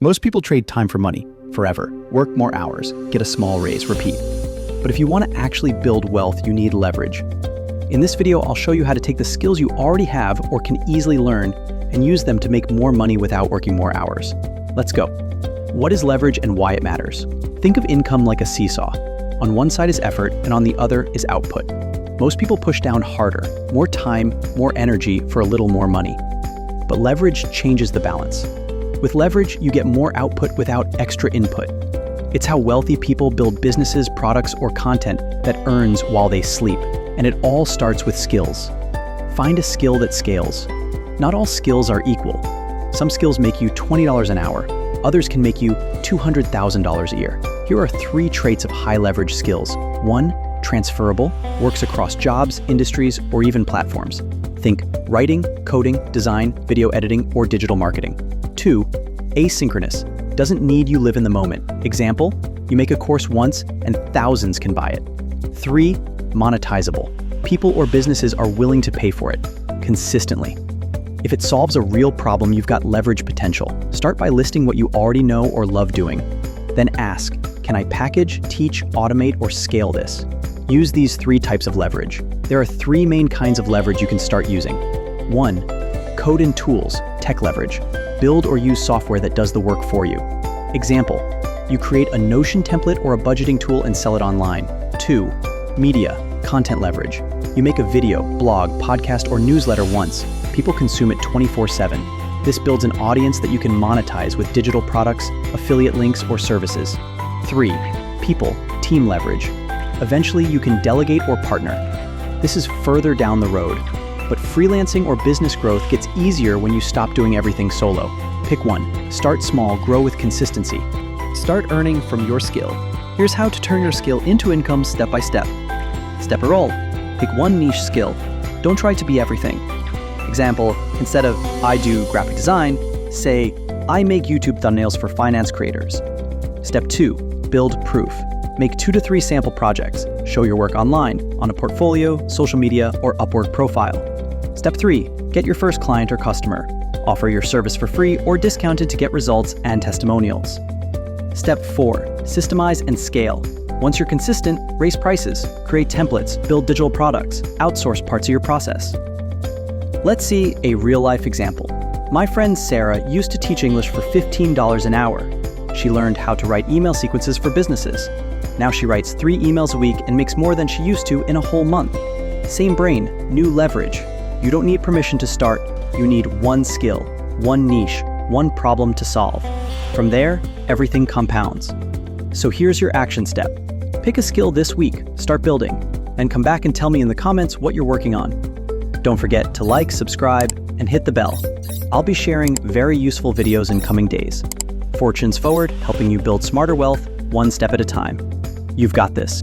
Most people trade time for money, forever, work more hours, get a small raise, repeat. But if you want to actually build wealth, you need leverage. In this video, I'll show you how to take the skills you already have or can easily learn and use them to make more money without working more hours. Let's go. What is leverage and why it matters? Think of income like a seesaw. On one side is effort and on the other is output. Most people push down harder, more time, more energy for a little more money. But leverage changes the balance. With leverage, you get more output without extra input. It's how wealthy people build businesses, products, or content that earns while they sleep. And it all starts with skills. Find a skill that scales. Not all skills are equal. Some skills make you $20 an hour. Others can make you $200,000 a year. Here are 3 traits of high leverage skills. 1, transferable, works across jobs, industries, or even platforms. Think writing, coding, design, video editing, or digital marketing. 2, asynchronous, doesn't need you live in the moment. Example, you make a course once and thousands can buy it. 3, monetizable, people or businesses are willing to pay for it, consistently. If it solves a real problem, you've got leverage potential. Start by listing what you already know or love doing. Then ask, can I package, teach, automate, or scale this? Use these 3 types of leverage. There are 3 main kinds of leverage you can start using. 1, code and tools, tech leverage. Build or use software that does the work for you. Example, you create a Notion template or a budgeting tool and sell it online. 2, media, content leverage. You make a video, blog, podcast, or newsletter once. People consume it 24/7. This builds an audience that you can monetize with digital products, affiliate links, or services. 3, people, team leverage. Eventually, you can delegate or partner. This is further down the road. But freelancing or business growth gets easier when you stop doing everything solo. Pick one. Start small, grow with consistency. Start earning from your skill. Here's how to turn your skill into income step by step. Step or roll. Pick one niche skill. Don't try to be everything. Example, instead of I do graphic design, say I make YouTube thumbnails for finance creators. Step 2. Build proof. Make 2 to 3 sample projects. Show your work online, on a portfolio, social media, or Upwork profile. Step 3. Get your first client or customer. Offer your service for free or discounted to get results and testimonials. Step 4. Systemize and scale. Once you're consistent, raise prices, create templates, build digital products, outsource parts of your process. Let's see a real-life example. My friend Sarah used to teach English for $15 an hour. She learned how to write email sequences for businesses. Now she writes 3 emails a week and makes more than she used to in a whole month. Same brain, new leverage. You don't need permission to start. You need one skill, one niche, one problem to solve. From there, everything compounds. So here's your action step. Pick a skill this week, start building, and come back and tell me in the comments what you're working on. Don't forget to like, subscribe, and hit the bell. I'll be sharing very useful videos in coming days. Fortunes Forward, helping you build smarter wealth, one step at a time. You've got this.